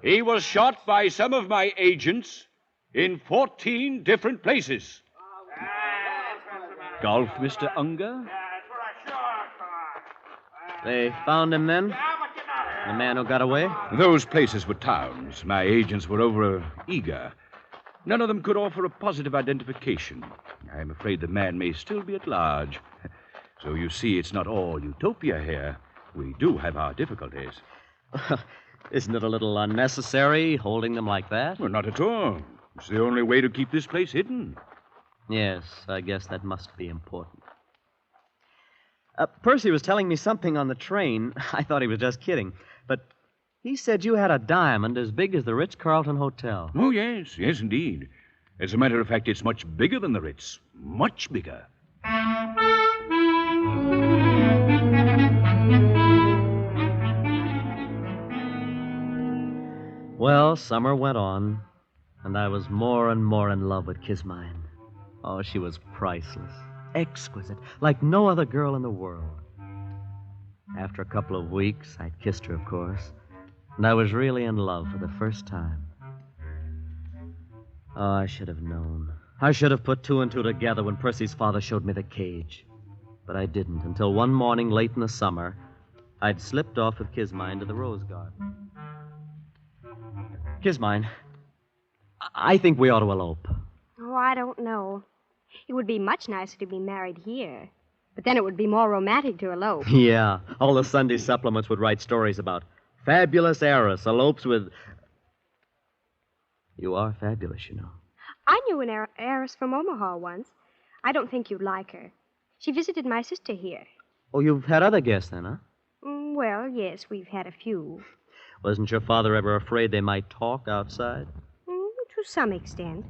He was shot by some of my agents in 14 different places. Golf, Mr. Unger? They found him then? The man who got away? Those places were towns. My agents were over eager. None of them could offer a positive identification. I'm afraid the man may still be at large. So you see, it's not all utopia here. We do have our difficulties. Isn't it a little unnecessary holding them like that? Well, not at all. It's the only way to keep this place hidden. Yes, I guess that must be important. Percy was telling me something on the train. I thought he was just kidding. But he said you had a diamond as big as the Ritz-Carlton Hotel. Oh, yes, indeed. As a matter of fact, it's much bigger than the Ritz. Much bigger. Well, summer went on, and I was more and more in love with Kismine. Oh, she was priceless, exquisite, like no other girl in the world. After a couple of weeks, I'd kissed her, of course, and I was really in love for the first time. Oh, I should have known. I should have put two and two together when Percy's father showed me the cage. But I didn't until one morning late in the summer, I'd slipped off with Kismine to the rose garden. Kismine, I think we ought to elope. Oh, I don't know. It would be much nicer to be married here. But then it would be more romantic to elope. Yeah, all the Sunday supplements would write stories about fabulous heiress elopes with... You are fabulous, you know. I knew an heiress from Omaha once. I don't think you'd like her. She visited my sister here. Oh, you've had other guests then, huh? Well, yes, we've had a few. Wasn't your father ever afraid they might talk outside? To some extent.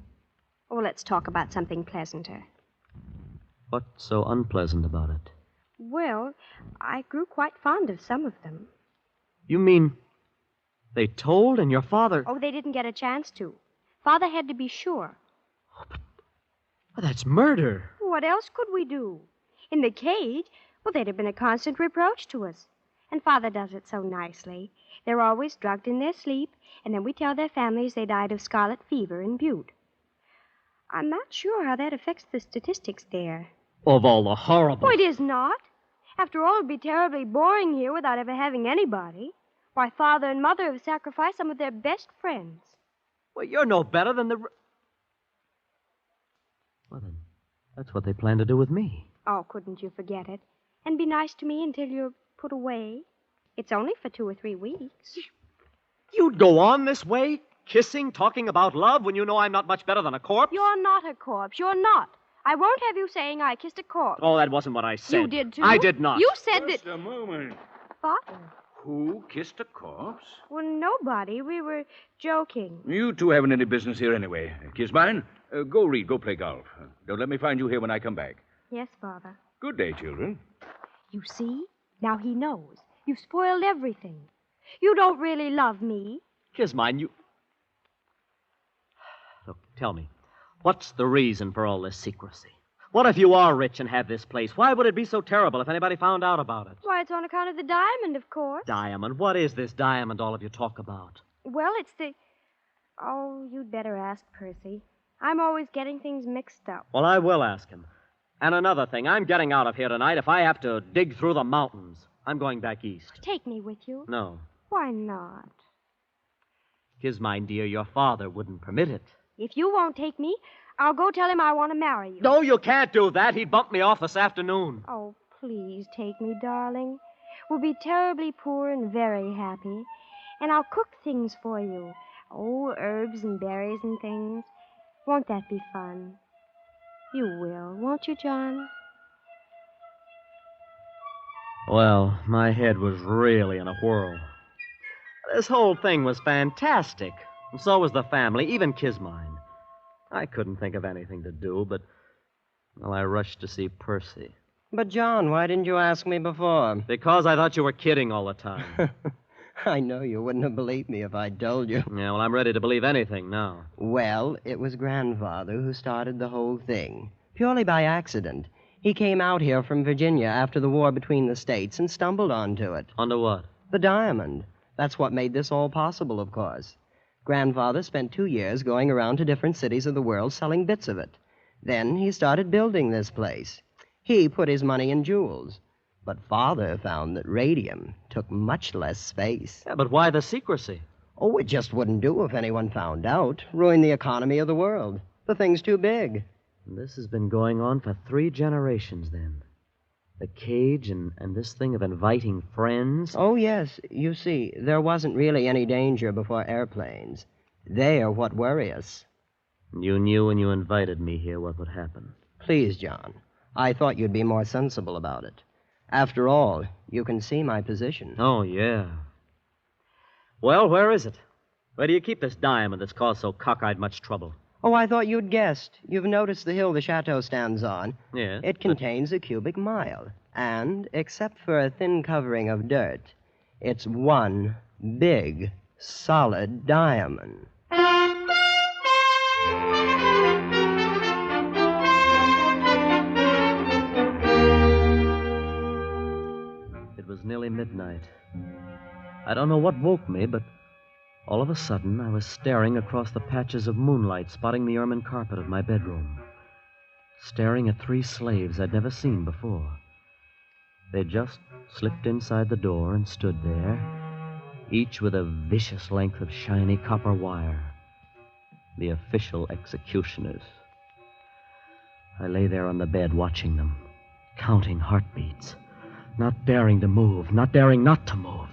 Oh, let's talk about something pleasanter. What's so unpleasant about it? Well, I grew quite fond of some of them. You mean they told and your father... Oh, they didn't get a chance to. Father had to be sure. Oh, but that's murder. What else could we do? In the cage, well, they'd have been a constant reproach to us. And Father does it so nicely. They're always drugged in their sleep, and then we tell their families they died of scarlet fever in Butte. I'm not sure how that affects the statistics there. Of all the horrible... Oh, it is not. After all, it'd be terribly boring here without ever having anybody. Why, Father and Mother have sacrificed some of their best friends. Well, you're no better than the... Well, then, that's what they plan to do with me. Oh, couldn't you forget it? And be nice to me until you're put away. It's only for 2 or 3 weeks. You'd go on this way, kissing, talking about love, when you know I'm not much better than a corpse? You're not a corpse. You're not. I won't have you saying I kissed a corpse. Oh, that wasn't what I said. You did, too. I did not. You said Just that... a moment. Father? Who kissed a corpse? Well, nobody. We were joking. You two haven't any business here anyway. Kismine, go read, go play golf. Don't let me find you here when I come back. Yes, Father. Good day, children. You see? Now he knows. You've spoiled everything. You don't really love me. Kismine, you... Look, tell me, what's the reason for all this secrecy? What if you are rich and have this place? Why would it be so terrible if anybody found out about it? Why, it's on account of the diamond, of course. Diamond? What is this diamond all of you talk about? Well, it's the... Oh, you'd better ask Percy. I'm always getting things mixed up. Well, I will ask him. And another thing, I'm getting out of here tonight if I have to dig through the mountains. I'm going back east. Take me with you. No. Why not? Kismine, dear, your father wouldn't permit it. If you won't take me, I'll go tell him I want to marry you. No, you can't do that. He'd bump me off this afternoon. Oh, please take me, darling. We'll be terribly poor and very happy. And I'll cook things for you. Oh, herbs and berries and things. Won't that be fun? You will, won't you, John? Well, my head was really in a whirl. This whole thing was fantastic. And so was the family, even Kismine. I couldn't think of anything to do, but... Well, I rushed to see Percy. But, John, why didn't you ask me before? Because I thought you were kidding all the time. I know you wouldn't have believed me if I'd told you. Yeah, well, I'm ready to believe anything now. Well, it was Grandfather who started the whole thing. Purely by accident. He came out here from Virginia after the war between the states and stumbled onto it. Onto what? The diamond. That's what made this all possible, of course. Grandfather spent 2 years going around to different cities of the world selling bits of it. Then he started building this place. He put his money in jewels. But Father found that radium took much less space. Yeah, but why the secrecy? Oh, it just wouldn't do if anyone found out. Ruin the economy of the world. The thing's too big. This has been going on for 3 generations, then. The cage and this thing of inviting friends. Oh, yes. You see, there wasn't really any danger before airplanes. They are what worry us. You knew when you invited me here what would happen. Please, John. I thought you'd be more sensible about it. After all, you can see my position. Oh, yeah. Well, where is it? Where do you keep this diamond that's caused so cockeyed much trouble? Oh, I thought you'd guessed. You've noticed the hill the chateau stands on. Yes. It contains a cubic mile. And, except for a thin covering of dirt, it's one big, solid diamond. It was nearly midnight. I don't know what woke me, but all of a sudden I was staring across the patches of moonlight spotting the ermine carpet of my bedroom. Staring at 3 slaves I'd never seen before. They just slipped inside the door and stood there, each with a vicious length of shiny copper wire. The official executioners. I lay there on the bed watching them, counting heartbeats, not daring to move, not daring not to move.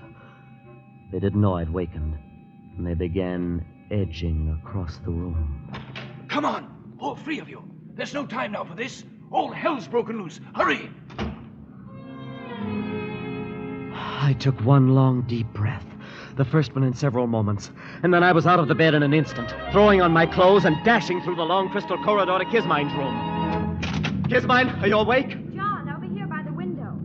They didn't know I'd wakened, and they began edging across the room. Come on, all 3 of you. There's no time now for this. All hell's broken loose. Hurry! I took one long, deep breath, the first one in several moments, and then I was out of the bed in an instant, throwing on my clothes and dashing through the long crystal corridor to Kismine's room. Kismine, are you awake? John, over here by the window.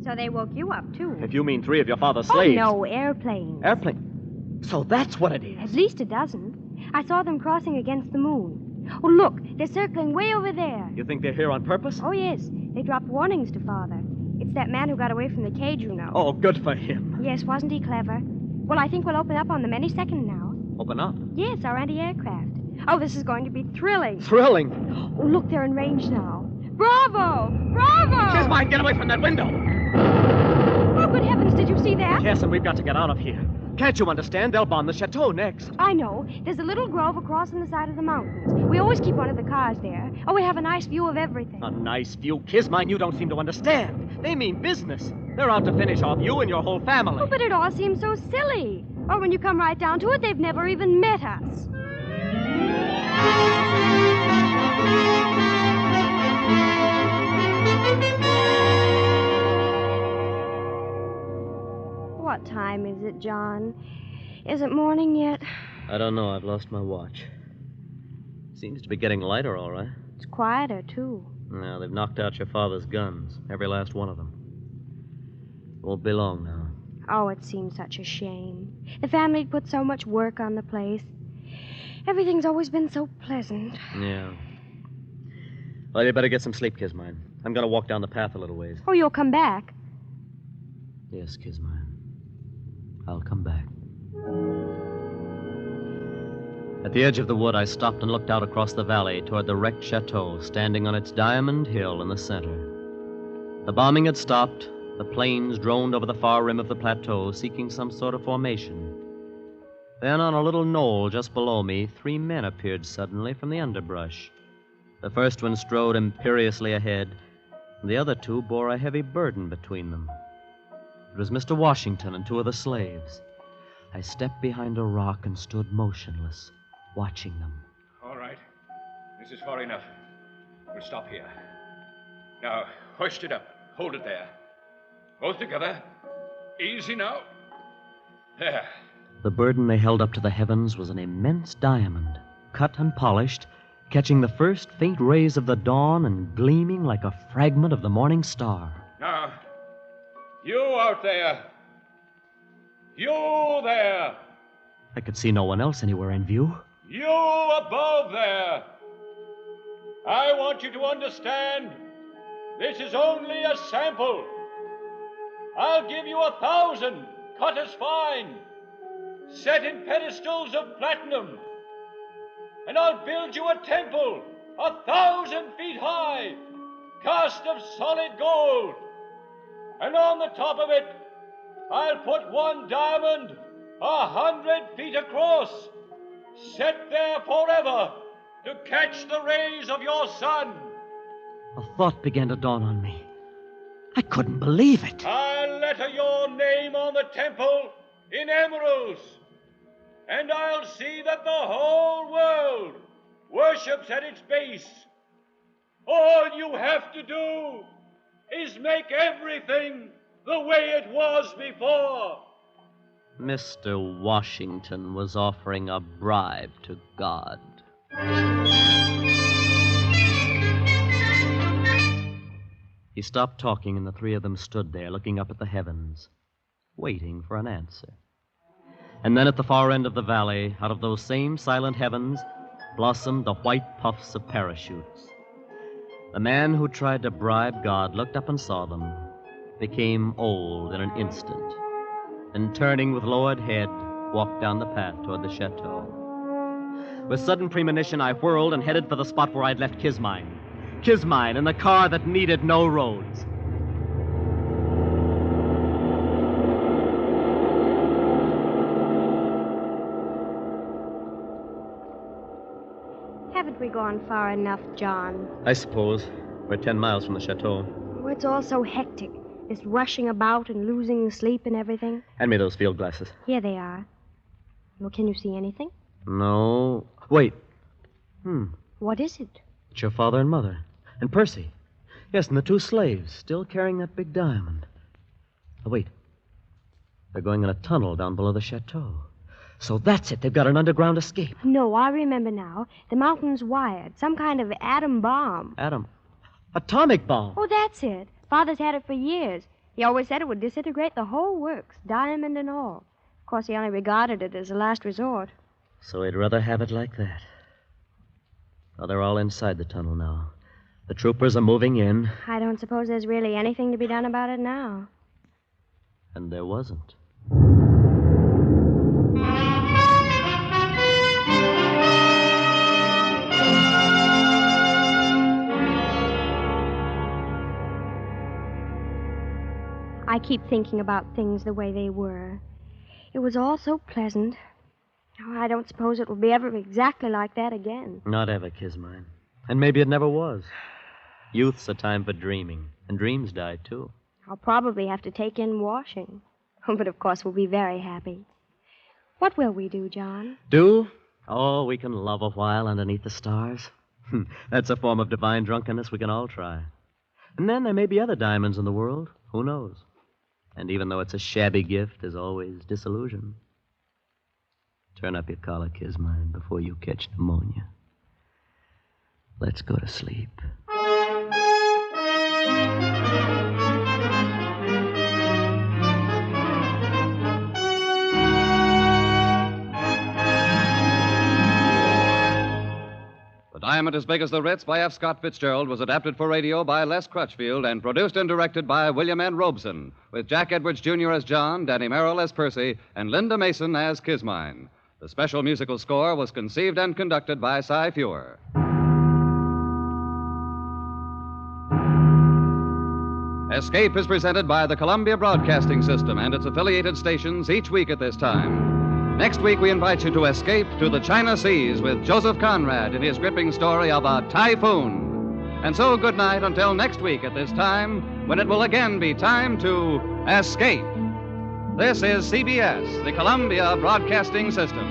So they woke you up, too. If you mean 3 of your father's slaves. Oh, no, airplanes. Airplane? So that's what it is. At least a dozen. I saw them crossing against the moon. Oh, look, they're circling way over there. You think they're here on purpose? Oh, yes. They dropped warnings to Father. It's that man who got away from the cage, you know. Oh, good for him. Yes, wasn't he clever? Well, I think we'll open up on them any second now. Open up? Yes, our anti-aircraft. Oh, this is going to be thrilling. Thrilling. Oh, look, they're in range now. Bravo! Bravo! Kismine, get away from that window. Oh, good heavens, did you see that? Yes, and we've got to get out of here. Can't you understand? They'll bomb the chateau next. I know. There's a little grove across on the side of the mountains. We always keep one of the cars there. Oh, we have a nice view of everything. A nice view. Kismine, you don't seem to understand. They mean business. They're out to finish off you and your whole family. Oh, but it all seems so silly. Or when you come right down to it, they've never even met us. What time is it, John? Is it morning yet? I don't know. I've lost my watch. Seems to be getting lighter, all right. It's quieter, too. Now, they've knocked out your father's guns. Every last one of them. Won't be long now. Oh, it seems such a shame. The family put so much work on the place. Everything's always been so pleasant. Yeah. Well, you better get some sleep, Kismine. I'm going to walk down the path a little ways. Oh, you'll come back. Yes, Kismine. I'll come back. At the edge of the wood, I stopped and looked out across the valley toward the wrecked chateau standing on its diamond hill in the center. The bombing had stopped. The planes droned over the far rim of the plateau, seeking some sort of formation. Then, on a little knoll just below me, 3 men appeared suddenly from the underbrush. The first one strode imperiously ahead, and the other 2 bore a heavy burden between them. It was Mr. Washington and 2 of the slaves. I stepped behind a rock and stood motionless, watching them. All right. This is far enough. We'll stop here. Now, hoist it up. Hold it there. Both together. Easy now. There. The burden they held up to the heavens was an immense diamond, cut and polished, catching the first faint rays of the dawn and gleaming like a fragment of the morning star. Now, you out there. You there. I could see no one else anywhere in view. You above there. I want you to understand, this is only a sample. I'll give you 1,000, cut as fine. set in pedestals of platinum. And I'll build you a temple 1,000 feet high, cast of solid gold. And on the top of it, I'll put one diamond 100 feet across, set there forever to catch the rays of your sun. A thought began to dawn on me. I couldn't believe it. I'll letter your name on the temple in emeralds, and I'll see that the whole world worships at its base. All you have to do is make everything the way it was before. Mr. Washington was offering a bribe to God. He stopped talking, and the three of them stood there, looking up at the heavens, waiting for an answer. And then at the far end of the valley, out of those same silent heavens, blossomed the white puffs of parachutes. The man who tried to bribe God looked up and saw them, became old in an instant, and turning with lowered head, walked down the path toward the chateau. With sudden premonition, I whirled and headed for the spot where I'd left Kismine. Kismine in the car that needed no roads. Haven't we gone far enough, John? I suppose. We're 10 miles from the chateau. Oh, it's all so hectic. This rushing about and losing sleep and everything. Hand me those field glasses. Here they are. Well, can you see anything? No. Wait. What is it? It's your father and mother. And Percy. Yes, and the two slaves, still carrying that big diamond. Oh, wait. They're going in a tunnel down below the chateau. So that's it. They've got an underground escape. No, I remember now. The mountain's wired. Some kind of atom bomb. Atomic bomb. Oh, that's it. Father's had it for years. He always said it would disintegrate the whole works, diamond and all. Of course, he only regarded it as a last resort. So he'd rather have it like that. Well, they're all inside the tunnel now. The troopers are moving in. I don't suppose there's really anything to be done about it now. And there wasn't. I keep thinking about things the way they were. It was all so pleasant. Oh, I don't suppose it will be ever exactly like that again. Not ever, Kismine. And maybe it never was. Youth's a time for dreaming, and dreams die, too. I'll probably have to take in washing. But, of course, we'll be very happy. What will we do, John? Do? Oh, we can love a while underneath the stars. That's a form of divine drunkenness we can all try. And then there may be other diamonds in the world. Who knows? And even though it's a shabby gift, there's always disillusion. Turn up your collar, Kismine, before you catch pneumonia. Let's go to sleep. The Diamond as Big as the Ritz by F. Scott Fitzgerald was adapted for radio by Les Crutchfield and produced and directed by William N. Robeson, with Jack Edwards Jr. as John, Danny Merrill as Percy, and Linda Mason as Kismine. The special musical score was conceived and conducted by Cy Feuer. Escape is presented by the Columbia Broadcasting System and its affiliated stations each week at this time. Next week, we invite you to escape to the China Seas with Joseph Conrad in his gripping story of a typhoon. And so, good night until next week at this time, when it will again be time to escape. This is CBS, the Columbia Broadcasting System.